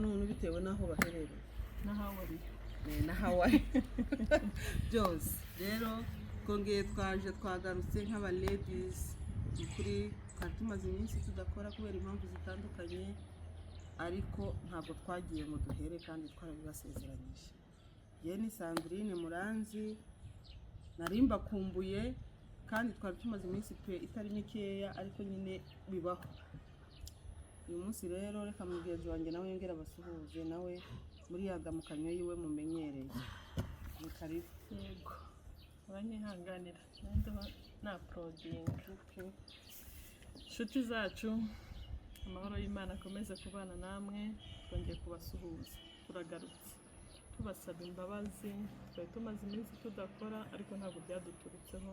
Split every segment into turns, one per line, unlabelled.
none bitewe n'aho baherereye
na
Hawaii byose rero twongeye twagarutse nk'aba ladies kuri twari tumaze iminsi tudakora kubera impamvu zitandukanye, ariko ntabwo twagiye ngo duhere kandi twarabibasezeranyije. Ye ni Sandrine Muranzi, nari mbakumbuye kandi twari tumaze iminsi pe itari mikeya, ariko nyine bibaho. Uyu munsi rero reka mugenzi wanjye nawe yongera abasuhuze, nawe muri yadamukanyo yiwe mumenyereye. Ni karibu.
Yego, abanyihanganira nanjye na prodinga. Inshuti zacu, amahoro y'Imana akomeze kubana namwe. Twongeye kubasuhuza, turagarutse tubasaba imbabazi. Twari tumaze iminsi tudakora, ariko ntabwo byaduturutseho,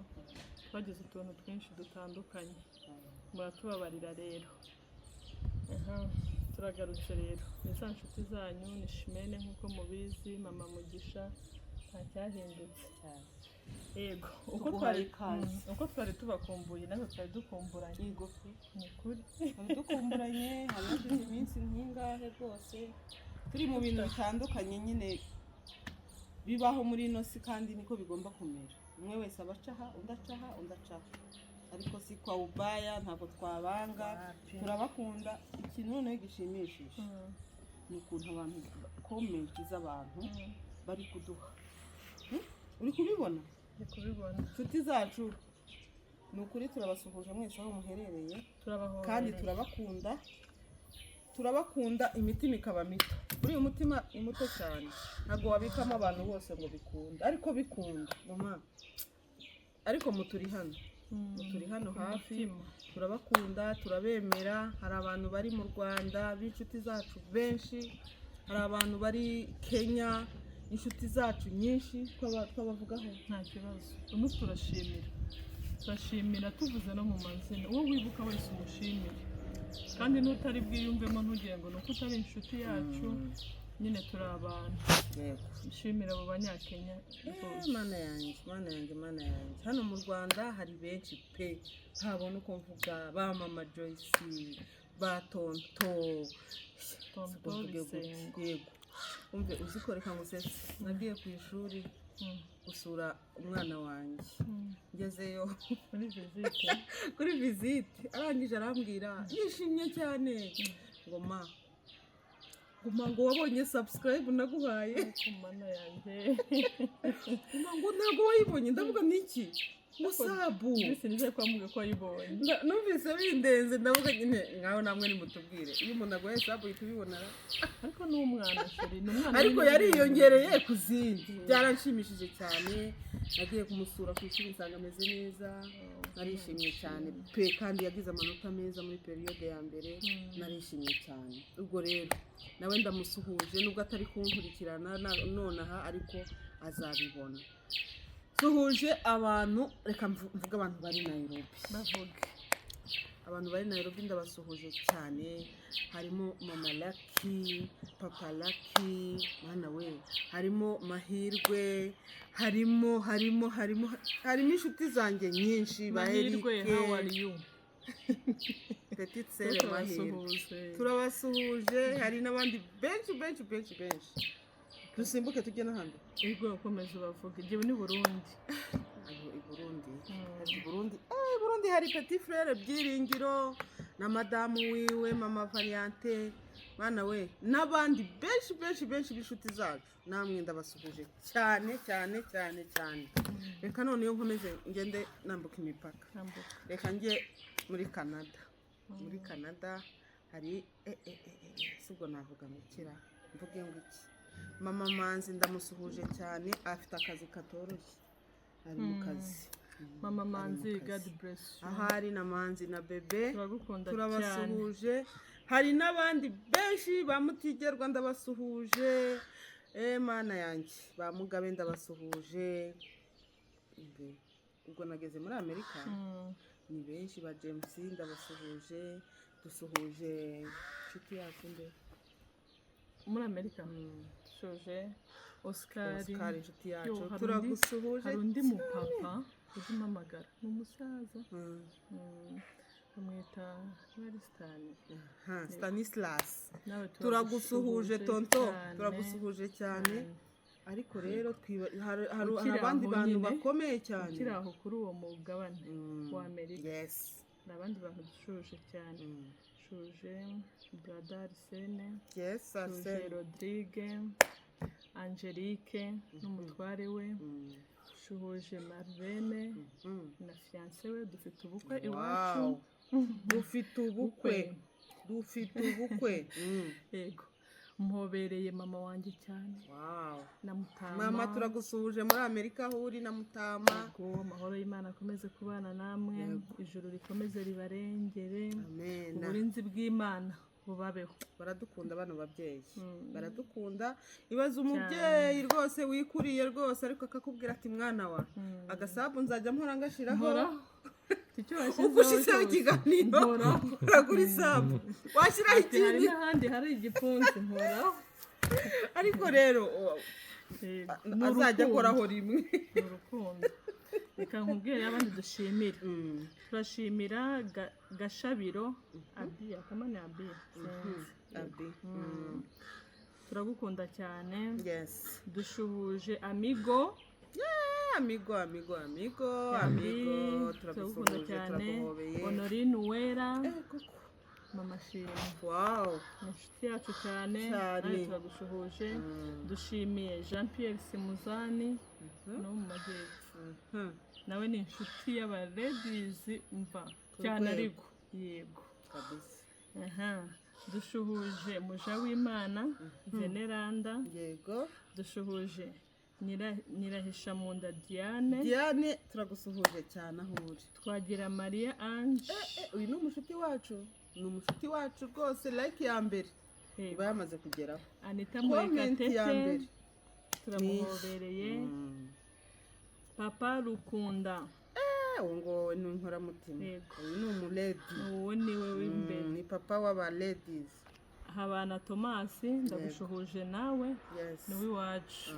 twagize utuntu twinshi dutandukanye, muratubabarira rero. Turagarutse rero, ni za nshuti zanyu, ni Shimene nk'uko mubizi, mama Mugisha, nta cyahindutse. Yego, uko twari tubakumbuye natwe twari dukumburanye.
Yego,
ni ukuri
twari dukumburanye, hashize iminsi nk'ingahe rwose, turi mu bintu bitandukanye nyine bibaho muri ino si, kandi niko bigomba kumera. Umwe wese abacaha, undi acaha, undi acaha, ariko si kwa ubaya, ntabwo twabanga, turabakunda. Ikintu noneho gishimishije ni ukuntu abantu komenti z'abantu bari kuduha. Uri kubibona?
ndi kubibona.
Inshuti zacu, ni ukuri turabasuhuje mwese aho muherereye, kandi turabakunda, imitima ikaba mito. Uriya mutima ni muto cyane, ntabwo wabikamo abantu bose ngo bikunda, ariko bikunda mama. Ariko muturi hano hafi, turabakunda, turabemera. Hari abantu bari mu Rwanda b'inshuti zacu benshi, hari abantu bari Kenya, inshuti zacu nyinshi twabavugaho.
Nta kibazo, umunsi turashimira tuvuze no mu mazina. Uwo wibuka wese umushimire, kandi n'utari bwiyumvemo ntugire ngo nuko utari inshuti yacu. Nyine turi abantu.
Yego,
nshimira abo banyakenya.
Mana yanjye. Hano mu Rwanda hari benshi pe, ntabona uko mvuga. Ba mama Joyce, ba tonto
Bisenge.
Yego, umve uziko reka ngusetse. Nagiye ku ishuri gusura umwana wanjye, ngezeyo kuri visite, arangije arambwira yishimye cyane ngo wabonye subscribe naguhaye.
Mana yanjye.
Ngo ntabwo wayibonye. Ndavuga niki? Musabu.
Sinizeye ko ambwiye ko wayibonye.
Numvise bindenze, ndavuga nyine ngaho namwe nimutubwire. Iyo umuntu aguhaye sub uhita ubibona.
Ariko ni umwana sheri, ni umwana.
Ariko yariyongereye ku zindi. Byaranshimishije cyane. Nagiye kumusura ku ishuri nsanga ameze neza. Narishimye cyane pe, kandi yagize amanota meza muri periode ya mbere. Narishimye cyane. Ubwo rero nawe ndamusuhuje, nubwo atari kunkurikirana nonaha, ariko azabibona. Suhuje abantu, reka mvuga abantu bari Nairobi.
Bavuge.
Abantu bari Nairobi ndabasuhuje cyane. Harimo mama Lucky, papa Lucky, mwana we. Harimo Mahirwe, harimo inshuti zanjye nyinshi.
Mahirwe, how are you?
Petite sere Mahirwe. Turabasuhuje. Hari n'abandi benshi. Dusimbuke tujye n'ahandi.
Yego, ukomeze ubavuge. Igihe ni Burundi.
Burundi hari petit frere Byiringiro na madamu wiwe mama Variante, mwana we, n'abandi benshi b'inshuti zacu. Namwe ndabasuhuje cyane. Reka noneho nkomeze ngende nambuka imipaka. Reka njye muri Canada. Muri Canada hari sibwo navuga mukira, mvuge ngo iki. Mama Manzi ndamusuhuje cyane, afite akazi katoroshye, ari mu kazi.
Mama Manzi, God bless you.
Ahari na Manzi na bebe
turabasuhuje.
Hari n'abandi benshi ba Mutigerwa ndabasuhuje. Mana yanjye, ba Mugabe ndabasuhuje. Ubwo nageze muri Amerika, ni benshi. Ba James ndabasuhuje. Dusuhuje inshuti yacu nde
muri Amerika. Shoje Oscar
inshuti yacu, turagusuhuje.
Hari undi mupapa uzi mamagara, ni umusaza. bamwita Marisitani.
Stanislas
Nawe
turagusuhuje tonto
cyane.
turagusuhuje cyane ariko rero hari
Ukiri
abandi
aho
bantu
nyine,
bakomeye cyane
ukiri aho kuri uwo mugabane wa Amerika
yes
ni abandi bantu dushuje cyane. Shuje Brada Arsene,
yes
shuje
Arsene
Rodrigue, Angelique n'umutware we, shuhuje Marlene na fiancé we. Dufite ubukwe iwacu.
dufite ubukwe
Yego, mpobereye mama wanjye cyane na Mutama.
mama turagusuhuje muri Amerika aho uri na Mutama.
Yego, amahoro y'Imana akomeze kubana namwe, ijuru rikomeze ribarengere, uburinzi bw'Imana bubabeho.
Baradukunda bano babyeyi baradukunda. Ibaze umubyeyi rwose wikuriye rwose ariko akakubwira ati mwana wa agasabu nzajya mpora ngashiraho uko ushizeho ikiganiro uragura isabu washyiraho ikindi
n'ahandi hari igipfunsi mporaho.
ariko rero azajya akoraho rimwe.
Ni urukundo. Reka nkubwire abandi dushimira. Turashimira Gashabiro Abi, akamane Abi. Turagukunda cyane.
Yes.
Dushuhuje Amigo.
Amigo
turagukunda cyane. Honorine Uwera, Mama Shima.
Wow.
Inshuti yacu cyane. Nawe turagushuhuje. Dushimiye Jean Pierre Simuzani no mu Majyepfo. Nawe ni inshuti y'aba ladies umva cyane ariko yego kabisa. Dushuhuje Muja w'Imana Veneranda.
Yego.
Dushuhuje Nyirahisha Munda Diane
turagusuhuje cyane aho uri.
Twagira Maria Ange.
Uyu ni umushuti wacu rwose. Like ya mbere iba yamaze kugeraho.
Anita Murekatete turamuhobereye. Papa Rukunda
uwo ngo ni inkoramutima. Uyu ni umuledi.
Uwo ni we w'imbere.
Ni papa w'aba ladies.
Habana Thomas ndagushuhuje nawe. Ni w'iwacu.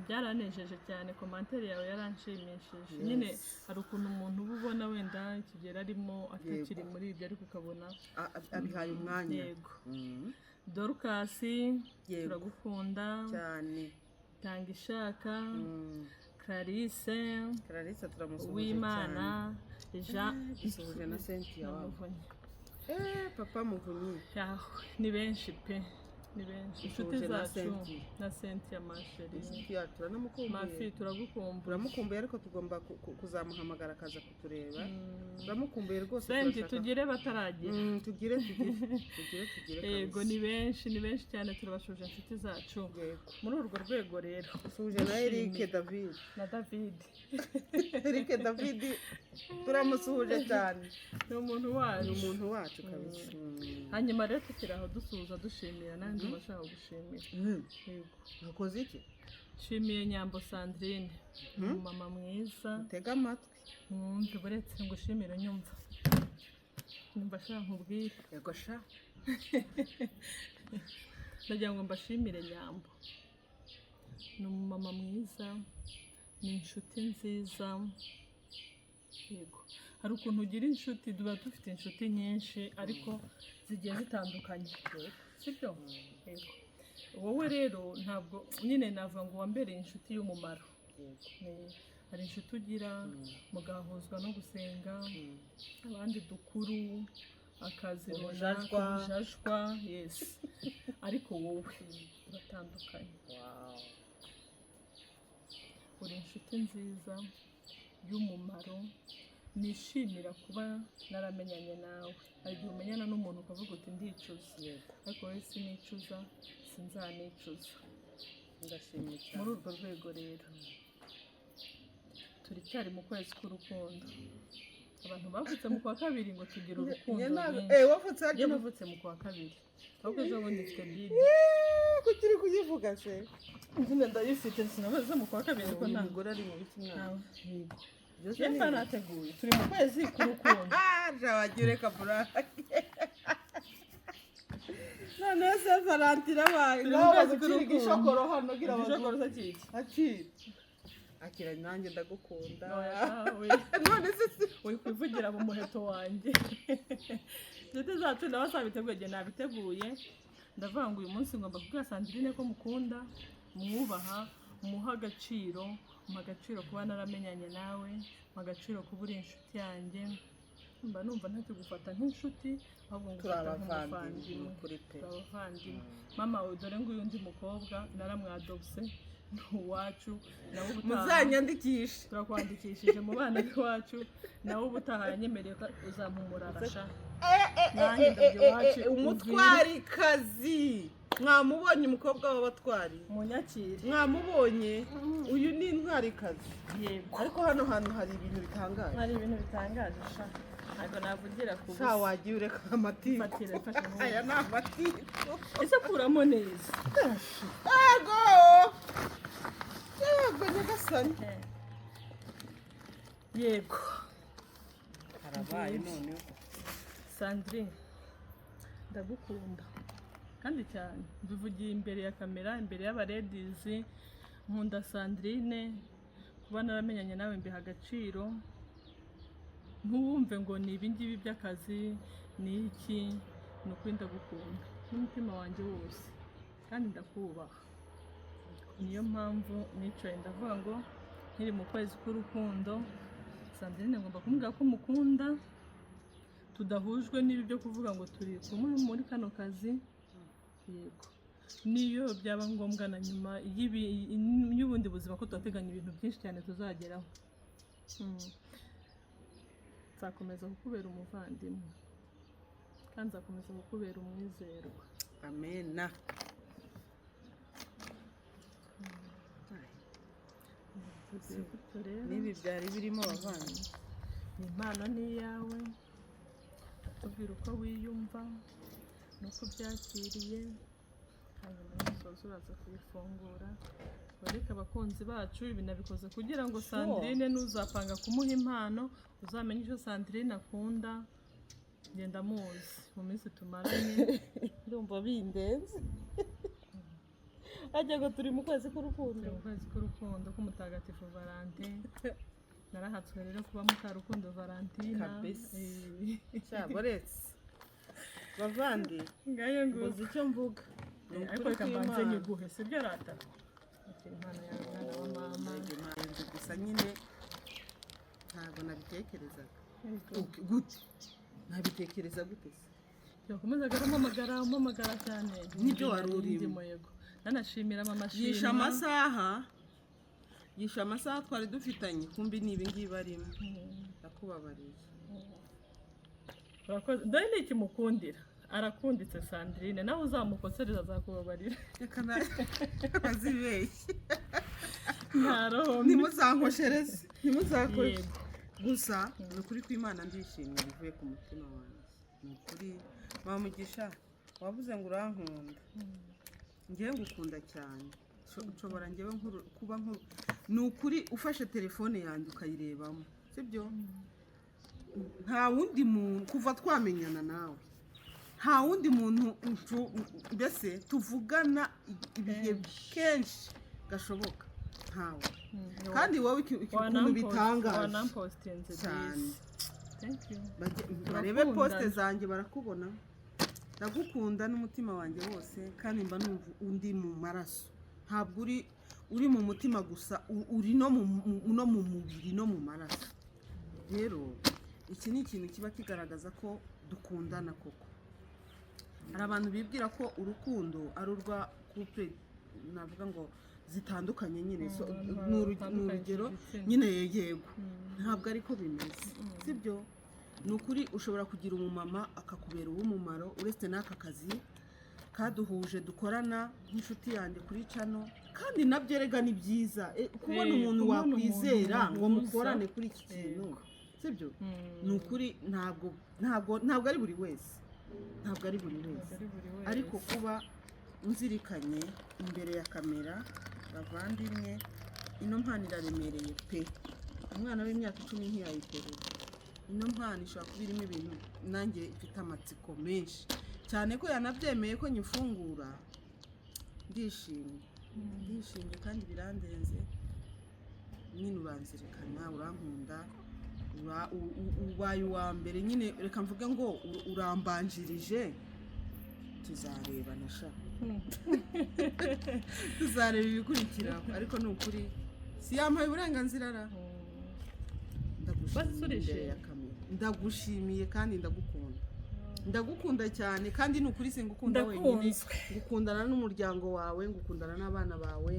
Byaranejeje cyane, komantere yawe yaranshimishije. Nyine hari ukuntu umuntu uba ubona wenda ikigero arimo atakiri muri ibyo ariko ukabona
abihaye umwanya.
Yego. Dorcas turagukunda cyane. Tanga ishaka Clarisse
turamusuhuje
Uwimana Jean
dusuhuje na Cynthia wabo. Papa Muvunyi.
Ni benshi pe, ni benshi. Inshuti zacu na Cynthia Masheri. Mafi turagukumbuye
ariko tugomba kuzamuhamagara akaza kutureba. Turamukumbuye rwose.
Sendi tugire bataragira.
Tugire.
Yego, ni benshi cyane turabashuje inshuti zacu. Muri urwo rwego rero
dusuhuje na Eric David.
Na David.
Eric David turamusuhuje cyane.
Ni umuntu
wacu kabisa.
Hanyuma rero tukiraho dusuhuza dushimira nanjye bashaka gushimira. Yego.
Ukoze iki?
Shimiye Nyambo Sandrine, mama mwiza.
Tega amatwi.
Mwumve buretse ngo ushimire nyumva. Nyumva shaka nkubwire.
Yego sha.
Ndagira ngo mbashimire Nyambo. Ni umumama mwiza, ni inshuti nziza. Yego. Hari ukuntu ugira inshuti, duba dufite inshuti nyinshi ariko zigiye zitandukanye. Sibyo? Yego. Wowe rero ntabwo nyine navuga ngo wambereye inshuti y'umumaro. Hari inshuti ugira mugahuzwa no gusenga, abandi dukuru akazi runaka, yes. Ariko wowe uratandukanye. Uri inshuti nziza y'umumaro, nishimira kuba naramenyanye nawe. Hari igihe umenyana n'umuntu ukavuga uti ndicuza, ariko wowe sinicuza, sinzanicuza.
Ndashimye cyane.
Muri urwo rwego rero turicyari mu kwezi k'urukundo. Abantu bavutse mu kwa kabiri ngo tugire urukundo rwinshi. Navutse mu kwa kabiri, ahubwo ejo bundi mfite bibi.
Kuki uri kuyivuga se?
Nyine ndayifite, sinabaze mu kwa kabiri ko nta
mugore ari mu biti mwana.
Yego nateguye, turi mu kwezi k'urukundo.
Wagira reka burake. None se Valentine abaye ngaho bazikira igishokoro hano gira
igishokoro sakiki.
Akiri. akira nanjye ndagukunda
none se uri kwivugira mu muheto wanjye inshuti zacu nawe zabiteguye igihe nabiteguye ndavuga ngo uyu munsi ngomba kubwira Sandrine ko mukunda mwubaha umuha agaciro umuha agaciro kuba naramenyanye nawe umuha agaciro kuba uri inshuti yanjye mba numva ntakigufata nk'inshuti ahubwo ngufata nk'umuvandimwe turabavandimwe mama dore nguyu undi mukobwa naramwadopse ni uwacu nawe ubutaha
muzanyandikishe
turakwandikishije mu bana b'iwacu nawe ubutaha yanyemereye ko uzampumurarasha
umutwarikazi mwamubonye umukobwa w'abatwari
munyakire
mwamubonye uyu ni intwarikazi
yego
ariko hano hantu hari ibintu bitangaje
sha ntabwo navugira ku
busa wagiye ureka amatiku aya ni amatiku
ese kuramo neza
yego nyagasani
yego
harabaye noneho
Sandrine ndagukunda kandi cyane mbivugiye imbere ya kamera imbere y'abaredizi nkunda Sandrine kuba naramenyanye nawe mbiha agaciro ntuwumve ngo ni ibingibi by'akazi ni iki ni ukuri ndagukunda n'umutima wanjye wose kandi ndakubaha niyo mpamvu nicaye ndavuga ngo nkiri mu kwezi k'urukundo Sandrine ngomba kumubwira ko mukunda tudahujwe n'ibi byo kuvuga ngo turi kumwe muri kano kazi yego niyo byaba ngombwa na nyuma y'ubundi buzima ko turateganya ibintu byinshi cyane tuzageraho nzakomeza kukubera umuvandimwe kandi nzakomeza kukubera umwizerwa
amena n'ibi byari birimo abavandimwe
impano ni iyawe tubwira uko wiyumva nuko byakiriye hanyuma n'umusozi uraza kubifungura bareke abakunzi bacu ibi nabikoze kugira ngo Sandrine nuzapanga kumuha impano uzamenye icyo Sandrine akunda ngenda muzi mu minsi tumaranye
ndumva bindenze
ajya ngo turi mu kwezi k'urukundo k'umutagatifu Valentin narahatswe rero kuba mukarukundo Valentina
cyaboretse bavandi
ngayo ngo
uzi icyo mvuga
ariko reka mbanze nyiguhe sibyo rata impano yawe mwana wa mama
gusa nyine ntabwo nabitekerezaga gute nabitekereza gute se
yakomezaga ampamagara cyane
nibyo wari urimo
yego nanashimira mama shima
yisha amasaha twari dufitanye kumbi ni ibi ngibi barimo ndakubabariye
dore ni ikimukundira arakunditse Sandrine nawe uzamukosereza azakubabarira
reka nazibeshye
ntarohomye
ntimuzankoshereze ntimuzakore gusa ni ukuri kw'Imana ndishimye bivuye ku mutima wanjye ni ukuri Mugisha wavuze ngo urankunda ngewe ngukunda cyane nshobora ngewe kuba ni ukuri ufashe telefone yanjye ukayirebamo sibyo nta wundi muntu kuva twamenyana nawe nta wundi muntu mbese tuvugana ibihe kenshi gashoboka ntawe kandi wowe ikintu bitangaje cyane barebe poste zanjye barakubona ndagukunda n'umutima wanjye wose kandi mba numva undi mu maraso ntabwo uri mu mutima gusa uri no mu mubiri no mu maraso rero iki ni ikintu kiba kigaragaza ko dukundana koko hari abantu bibwira ko urukundo ari urwa couple navuga ngo zitandukanye nyine ni urugero nyine yego ntabwo ariko bimeze sibyo ni ukuri ushobora kugira umumama akakubera uw'umumaro uretse n'aka kazi kaduhuje dukorana nk'inshuti yanjye kuri cano kandi nabyo rega ni byiza kubona umuntu wakwizera ngo mukorane kuri iki kintu sibyo ni ukuri ntabwo ari buri wese ariko kuba nzirikanye imbere ya kamera bavandimwe ino mpano iraremereye pe umwana w'imyaka 10 ntiyayiterura ino mpano ishobora kuba irimo ibintu nanjye ifite amatsiko menshi cyane ko yanabyemeye ko nyifungura ndishimye kandi birandenze nyine uranzirikana urankunda ubaye uwa mbere nyine reka mvuge ngo urambanjirije tuzarebana sha tuzareba ibikurikiraho ariko ni ukuri si yampaye uburenganzira ra ndagushimiye kandi ndagukunda cyane kandi ni ukuri singukunda wenyine ngukundana n'umuryango wawe ngukundana n'abana bawe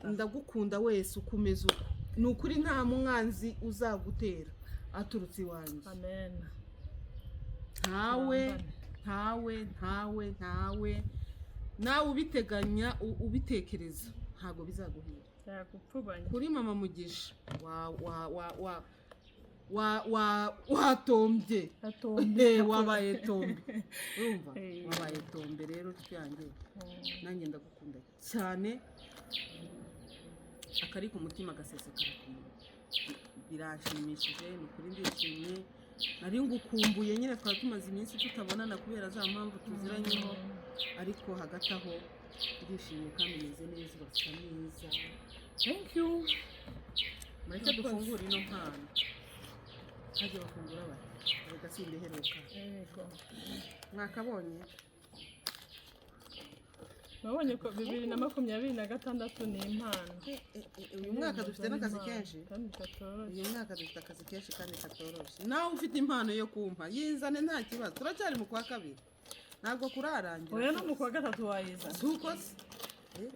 ndagukunda wese ukomeza uko ni ukuri nta mwanzi uzagutera aturutse iwanjye
amen
ntawe nawe ubiteganya ubitekereza ntago bizaguhira kuri mama Mugisha watombye wabaye tombe urumva wabaye tombe rero tyange nanjye ndagukunda cyane akari ku mutima gasesekara birashimishije ni ukuri ndishimye nari ngukumbuye nyine twari tumaze iminsi tutabonana kubera za mpamvu tuziranyeho ariko hagati aho ndishimye kandi meze neza urasa neza
thank you
mureke dufungure ino mpano hajya bafungura bati bagasinde heruka mwakabonye
babonye ko 2026 ni impano
uyu mwaka dufite n'akazi kenshi uyu mwaka dufite akazi kenshi kandi katoroshye nawe ufite impano yo kumpa yizane nta kibazo turacyari mu kwa kabiri ntabwo kurarangira
oya no mu kwa gatatu wayiza
suko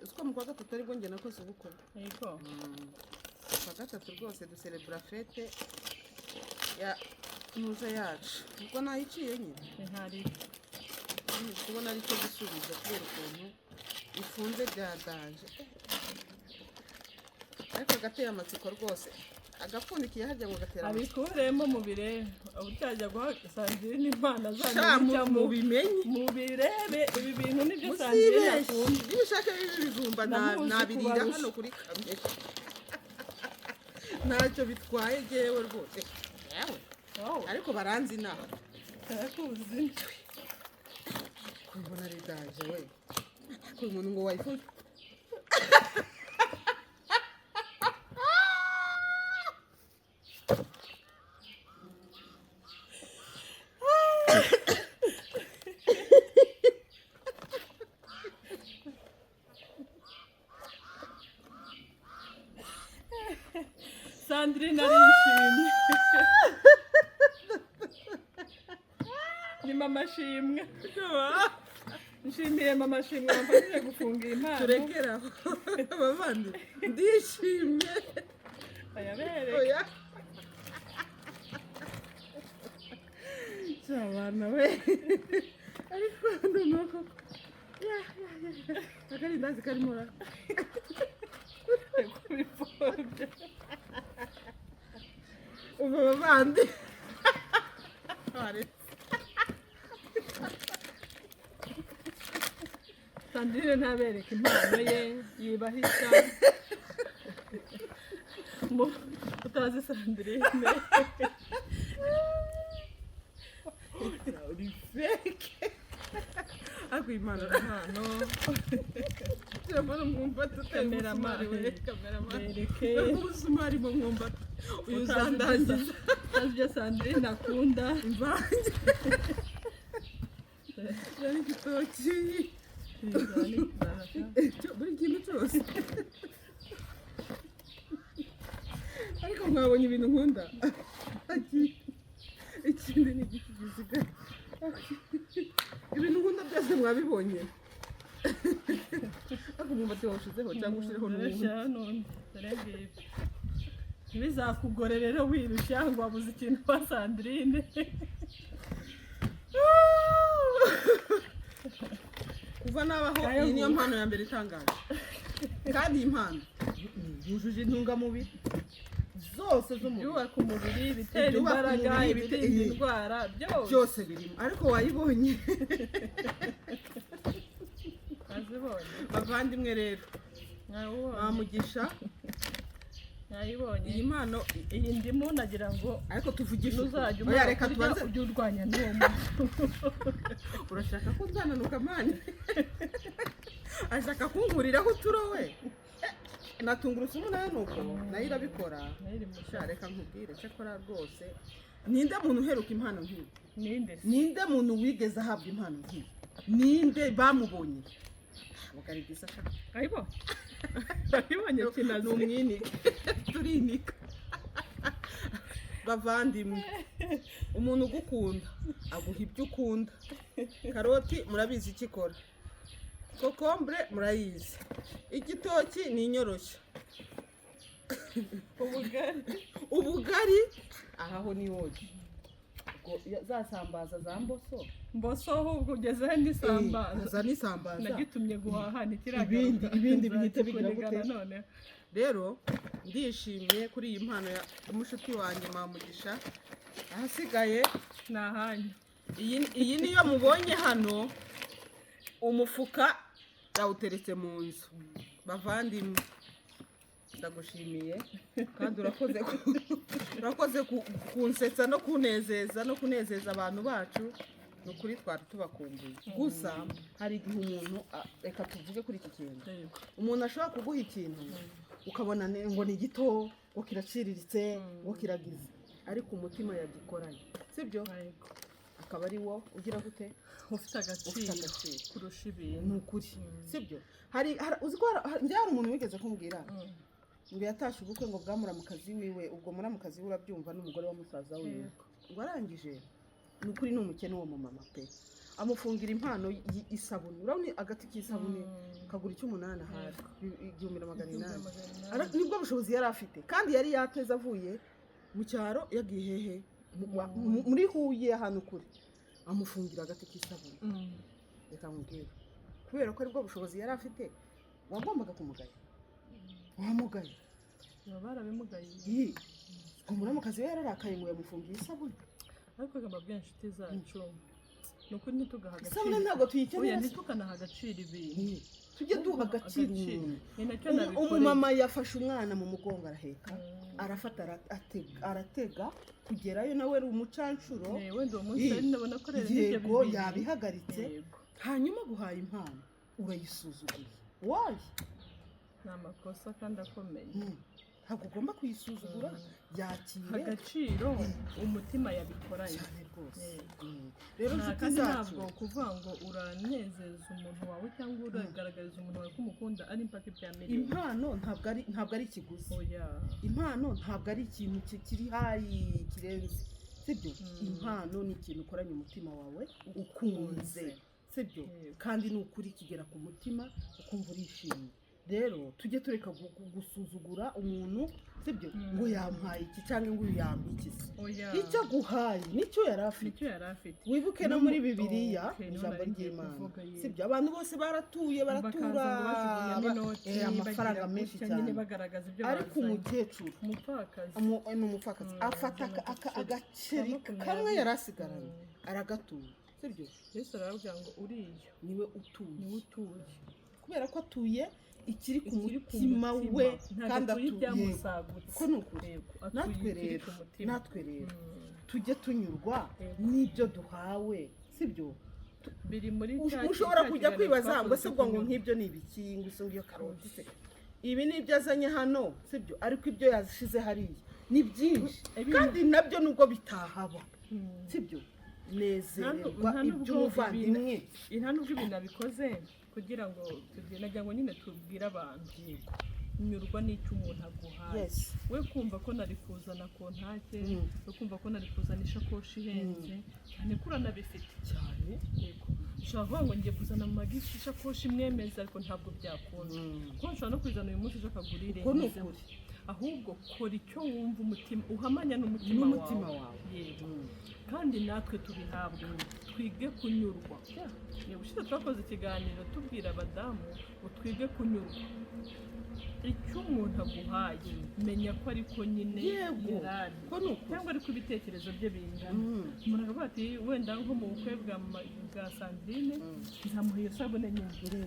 uko mu kwa gatatu aribwo njye nakoze ubukwe
yego
kwa gatatu rwose ducelebra fete ya nuza yacu ubwo nayiciye nyine
ntari
kubona ari cyo gusubiza kubera ukuntu ifunze byadanje ariko gateye amatsiko rwose agapfundikiye harya ngo gatera
abikuremo mu birebe utajya guhasangira n'Imana zanyu
mu bimenye
mu birebe ibi bintu nibyo sangira yakunda
ibishaka ibijumba nabirira hano kuri kamera ntacyo bitwaye jewe rwose yewe ariko baranzi naho
arakuzi
kumbona ridaje we ko umuntu ngo wayifuza
Sandrine arishimye ni mama shimwe nshimiye mama shimwe wamfashije gufunga impano
turekeraho abavandi ndishimye
ayabereke
cyabana we ariko ndumva akari ndazi karimo ra
kubipfobya
ubu abavandi
Sandrine ntabereka impano ye yibahisha utazi Sandrine
uri fake ako impano turabona mwumva tutemera amari we kameramani ubusumari mu mwumva uyu uzandangiza
utazi Sandrine akunda
imvange ari igitoki buri kintu cyose ariko mwabonye ibintu nkunda ikindi ni igiti gisigaye ibintu nkunda byose mwabibonye ariko mwumva tiwawushizeho cyangwa ushireho
n'undi ntibizakugore rero wirushya ngo wabuze ikintu kwa Sandrine
kuva nabaho iyi niyo mpano ya mbere itangaje kandi iyi mpano yujuje intungamubiri zose z'umubiri
byubaka umubiri bitera imbaraga ibirinda indwara
byose birimo ariko wayibonye
azibonye
bavandimwe rero Mugisha
nayibonye
iyi mpano
iyi ndimu nagira ngo
ariko tuvugishe
uzajya reka tubanze ujye urwanya n'uwo muntu
urashaka ko nzananuka mani ashaka kunkuriraho uturo we na tungurusumu nayo nuko nayo irabikora.
nayo iri mu
Sha reka nkubwire cyakora rwose ninde muntu uheruka impano nk'iyi?
ninde se
Ninde muntu wigeze ahabwa impano nk'iyi? Ninde bamubonye? Bugari bwiza sha.
ayibo ayibonye kinazi
Numwinike turinika. Bavandimwe, umuntu ugukunda aguha ibyo ukunda. Karoti murabizi icyo ikora, kokombure murayizi, igitoki ni inyoroshya, ubugari ahaho ni woge. Zasambaza za
mboso ahubwo ugezeho n'isambaza
za n'isambaza
nagitumye guhaha
ibindi bihita bigira gute.
none
Rero ndishimye kuri iyi mpano ya mushuti wanjye Mamugisha. Ahasigaye
nahanye
iyi niyo mubonye hano, umufuka yawuteretse mu nzu. Bavandimwe, ndagushimiye kandi urakoze kunsetsa no kunezeza abantu bacu. Ni ukuri twari tubakumbuye. Gusa hari igihe umuntu reka tuvuge kuri iki kintu, umuntu ashobora kuguha ikintu ukabona ngo ni gito, ngo kiraciriritse, ngo kiragize, ariko umutima yagikoranye, sibyo? Akaba ari wo ugira gute
ufite agaciro kurusha ibintu.
Ni ukuri, sibyo? Hari umuntu wigeze kumbwira ngo yatashye ubukwe ngo bwamuramukazi wiwe, ubwo muramukazi we urabyumva n'umugore wa musaza wiwe, ngo arangije ni ukuri ni umukene wo mu mama pe, amufungira impano y'isabune. Urabona agati k'isabune kagura 800 ahari 1800. Nibwo bushobozi yari afite, kandi yari yateze avuye mu cyaro yagiye hehe muri Huye ahantu kure, amufungira agati k'isabune. Reka mubwire, kubera ko aribwo bushobozi yari afite, wagombaga kumugaya, wamugaye
barabimugaye.
Umuramukazi we yararakaye ngo yamufungiye isabune.
ariko gamba bwinshi inshuti zacu ni ukuri ntitugaha agaciro.
Isabune ntabwo tuyikenera,
ntitukanaha agaciro ibintu,
tujye duha agaciro umuntu.
ni nacyo nabikoreye.
Umumama yafashe umwana mu mugongo araheka, arafata aratega kugerayo, nawe ari umucanshuro.
wenda uwo munsi ari nabona ko rero n'ibyo
yego yabihagaritse, hanyuma guhaye impano urayisuzuguye. Wayi
ni amakosa kandi akomeye.
ntabwo ugomba kuyisuzugura, yakire
agaciro umutima yabikoranye
cyane rwose. Rero
kandi ntabwo kuvuga ngo uranezeza umuntu wawe cyangwa uragaragariza umuntu wawe ko umukunda ari impaka ibya miliyoni.
Impano ntabwo ari ikiguzi. Impano ntabwo ari ikintu kiri hayi kirenze, sibyo? Impano ni ikintu ukoranye umutima wawe ukunze, sibyo? kandi ni ukuri kigera ku mutima ukumva urishimye. Rero tujye tureka gusuzugura umuntu, sibyo? ngo yampaye iki cyangwa ngo yambikize. Icyo guhaye nicyo yari afite. Wibuke no muri Bibiliya ijambo ry'Imana, sibyo? Abantu bose baratuye baratura amafaranga menshi cyane, ariko umukecuru umupfakazi afata agaceri kamwe yari asigaranye aragatura, sibyo?
Yesu arababwira ngo uriya
niwe utuye, kubera ko atuye ikiri ku mutima we, kandi atuye ko nukureba. Natwe rero tujye tunyurwa n'ibyo duhawe, sibyo?
biri muri
ushobora kujya kwibaza ngo se ngo nk'ibyo ni ibiki, ngo iso ngiyo karoti se ibi ni ibyo azanye hano, sibyo? ariko ibyo yazishize hariya ni byinshi, kandi nabyo nubwo bitahaba, sibyo? nezerwa iby'umuvandimwe.
nta nubwo ibintu abikoze kugira ngo najya ngo nyine tubwire abantu, nyurwa n'icyo umuntu aguhaye. We kumva ko nari kuzana kontake, we kumva ko nari kuzana ishakoshi ihenze cyane, ko uranabifite cyane. Yego ushobora kuvuga ngo ngiye kuzana mu magisi ishakoshi imwemeza, ariko ntabwo byakunda kuko nshobora no kuzana uyu munsi akagura irenze. Ahubwo kora icyo wumva umutima uhamanya n'umutima wawe. Yego kandi natwe tubihabwa, twige kunyurwa. Ubushize twakoze ikiganiro tubwira abadamu ngo twige kunyurwa. Icyo umuntu aguhaye menya ko ariko nyine yarari, cyangwa ariko ibitekerezo bye bingana. Umuntu akavuga ati wenda nko mu bukwe bwa Sandrine nzamuha iyo sabune nyine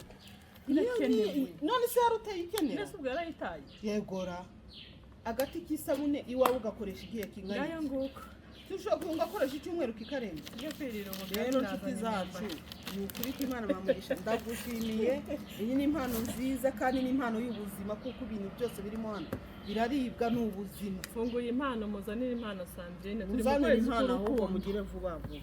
irakenewe.
None se yari utayikenera?
Mbese ubwo yarayitaye?
Yegora agati k'isabune iwawe ugakoresha igihe kingana
iki? Nguko
tushobora gukoresha icyumweru kikarenga.
Rero
nshuti zacu ni ukuri ko Imana bamugisha ndagushimiye iyi ni impano nziza kandi ni impano y'ubuzima kuko ibintu byose birimo hano biraribwa n'ubuzima
funguye impano muzanire impano Sandrine turi mu
muzanire
kwezi
impano ahubwo
k'urukundo
mugire vuba vuba